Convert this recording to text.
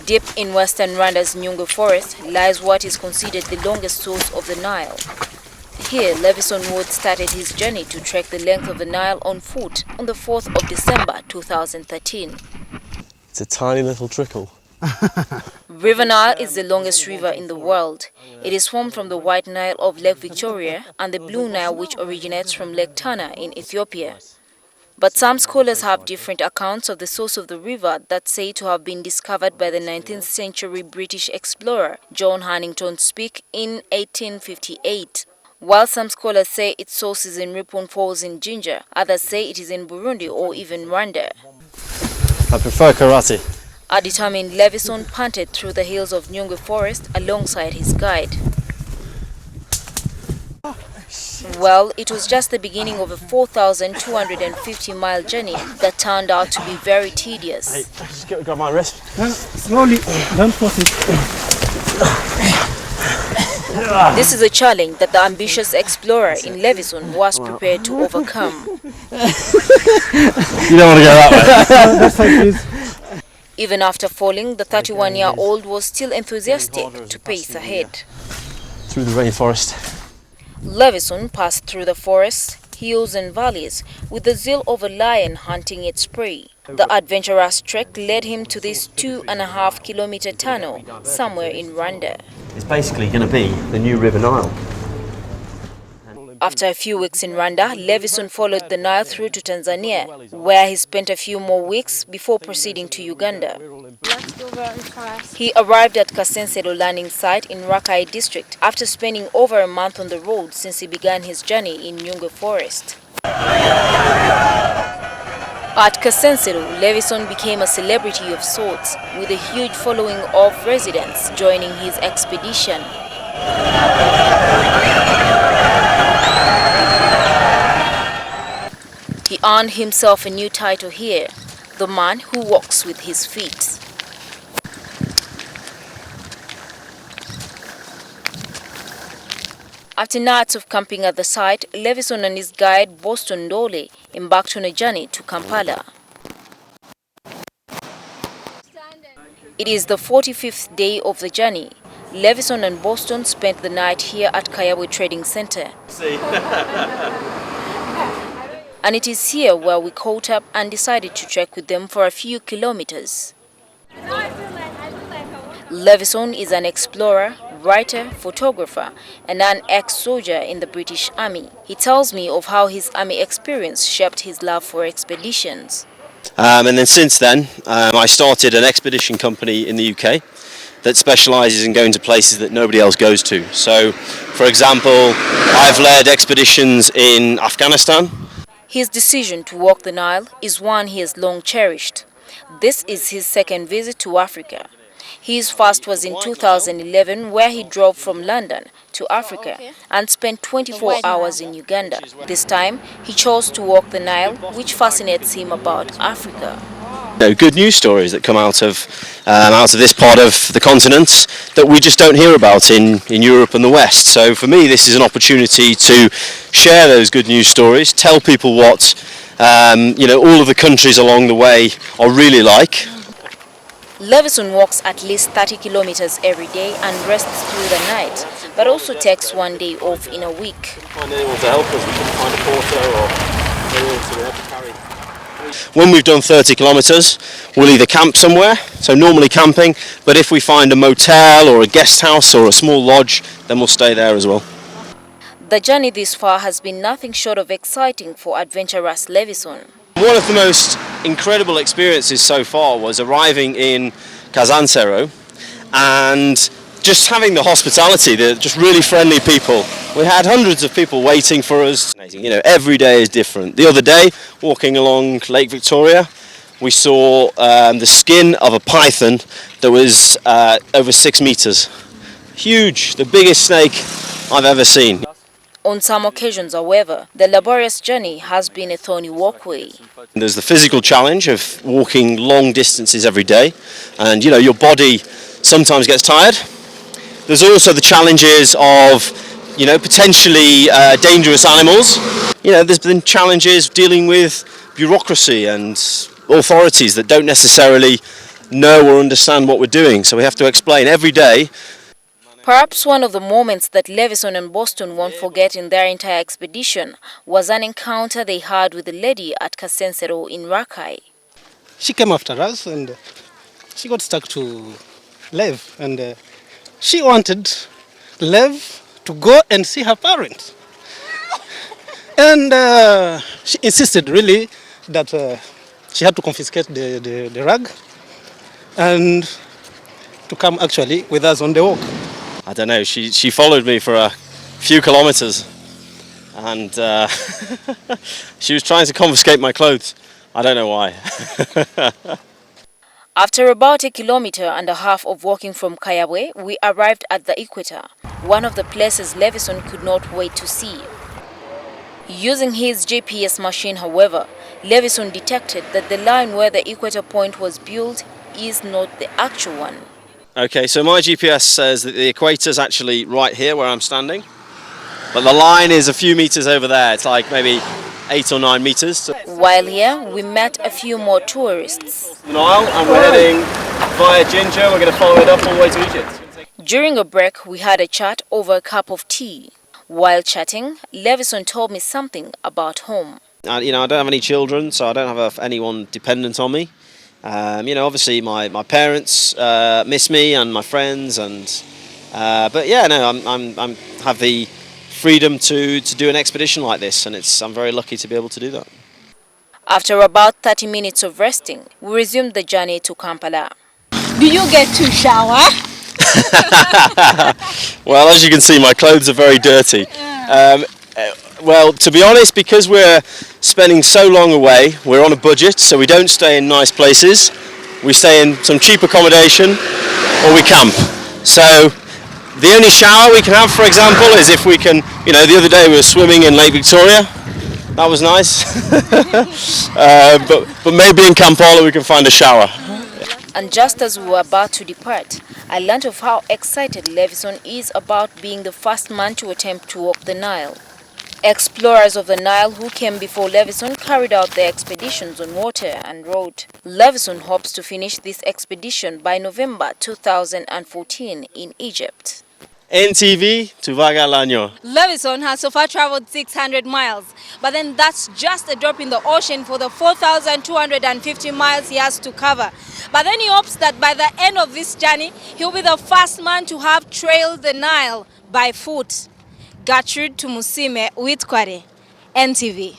Deep in western Rwanda's Nyungwe forest lies what is considered the longest source of the Nile. Here, Levison Wood started his journey to trek the length of the Nile on foot on the 4th of December 2013. It's a tiny little trickle. River Nile is the longest river in the world. It is formed from the White Nile of Lake Victoria and the Blue Nile, which originates from Lake Tana in Ethiopia. But some scholars have different accounts of the source of the river that say to have been discovered by the 19th century British explorer John Hannington Speke in 1858. While some scholars say its source is in Ripon Falls in Jinja, others say it is in Burundi or even Rwanda. I prefer karate. A determined Levison panted through the hills of Nyungwe forest alongside his guide. Well, it was just the beginning of a 4,250-mile journey that turned out to be very tedious. Hey, just grab my wrist. Slowly, don't force it. This is a challenge that the ambitious explorer in Levison was prepared to overcome. You don't want to go that way. That's like this. Even after falling, the 31-year-old was still enthusiastic to pace ahead. Through the rainforest. Levison passed through the forests, hills and valleys with the zeal of a lion hunting its prey. The adventurous trek led him to this 2.5-kilometer tunnel somewhere in Rwanda. It's basically going to be the new River Nile. After a few weeks in Rwanda, Levison followed the Nile through to Tanzania, where he spent a few more weeks before proceeding to Uganda. He arrived at Kasensero landing site in Rakai district after spending over a month on the road since he began his journey in Nyungwe forest. At Kasensero, Levison became a celebrity of sorts, with a huge following of residents joining his expedition. He earned himself a new title here, the man who walks with his feet. After nights of camping at the site, Levison and his guide Boston Dole embarked on a journey to Kampala. It is the 45th day of the journey. Levison and Boston spent the night here at Kayabwe Trading Center. And it is here where we caught up and decided to trek with them for a few kilometers. Levison is an explorer, writer, photographer, and an ex-soldier in the British Army. He tells me of how his army experience shaped his love for expeditions. And then since then, I started an expedition company in the UK that specialises in going to places that nobody else goes to. So, for example, I've led expeditions in Afghanistan. His decision to walk the Nile is one he has long cherished. This is his second visit to Africa. His first was in 2011, where he drove from London to Africa and spent 24 hours in Uganda. This time, he chose to walk the Nile, which fascinates him about Africa. Good news stories that come out of this part of the continent that we just don't hear about in Europe and the West. So for me, this is an opportunity to share those good news stories, tell people what all of the countries along the way are really like. Levison walks at least 30 kilometers every day and rests through the night, but also takes one day off in a week. Find anyone to help us, we couldn't find a porter or anyone to help carry. When we've done 30 kilometers, we'll either camp somewhere, so normally camping, but if we find a motel or a guest house or a small lodge, then we'll stay there as well. The journey this far has been nothing short of exciting for adventurous Levison. One of the most incredible experiences so far was arriving in Kansero and just having the hospitality, they're just really friendly people. We had hundreds of people waiting for us. Every day is different. The other day, walking along Lake Victoria, we saw the skin of a python that was over 6 meters. Huge, the biggest snake I've ever seen. On some occasions, however, the laborious journey has been a thorny walkway. There's the physical challenge of walking long distances every day, and your body sometimes gets tired. There's also the challenges of potentially dangerous animals. There's been challenges dealing with bureaucracy and authorities that don't necessarily know or understand what we're doing. So we have to explain every day. Perhaps one of the moments that Levison and Boston won't forget in their entire expedition was an encounter they had with a lady at Kasensero in Rakai. She came after us and she got stuck to Lev, and she wanted Lev to go and see her parents. And she insisted really that she had to confiscate the rug and to come actually with us on the walk. I don't know, she followed me for a few kilometers and she was trying to confiscate my clothes. I don't know why. After about 1.5 kilometers of walking from Kayawe, we arrived at the equator, one of the places Levison could not wait to see. Using his GPS machine, however, Levison detected that the line where the equator point was built is not the actual one. Okay, so my GPS says that the equator is actually right here where I'm standing, but the line is a few meters over there. It's like maybe 8 or 9 meters. While here, we met a few more tourists. Nile, and we're heading via Ginger. We're going to follow it up all the way to Egypt. During a break, we had a chat over a cup of tea. While chatting, Levison told me something about home. I don't have any children, so I don't have anyone dependent on me. Obviously my parents miss me and my friends, and but yeah, no, I'm have the freedom to do an expedition like this, and I'm very lucky to be able to do that. After about 30 minutes of resting, we resumed the journey to Kampala. Do you get to shower? Well, as you can see, my clothes are very dirty. Well, to be honest, because we're spending so long away, we're on a budget, so we don't stay in nice places. We stay in some cheap accommodation, or we camp. So the only shower we can have, for example, is if we can, the other day we were swimming in Lake Victoria. That was nice. but maybe in Kampala we can find a shower. And just as we were about to depart, I learned of how excited Levison is about being the first man to attempt to walk the Nile. Explorers of the Nile who came before Levison carried out their expeditions on water and road. Levison hopes to finish this expedition by November 2014 in Egypt. NTVUganda. Levison has so far traveled 600 miles, but then that's just a drop in the ocean for the 4,250 miles he has to cover. But then he hopes that by the end of this journey, he'll be the first man to have trailed the Nile by foot. Gertrude, Tumusiime, Uwitware, NTV.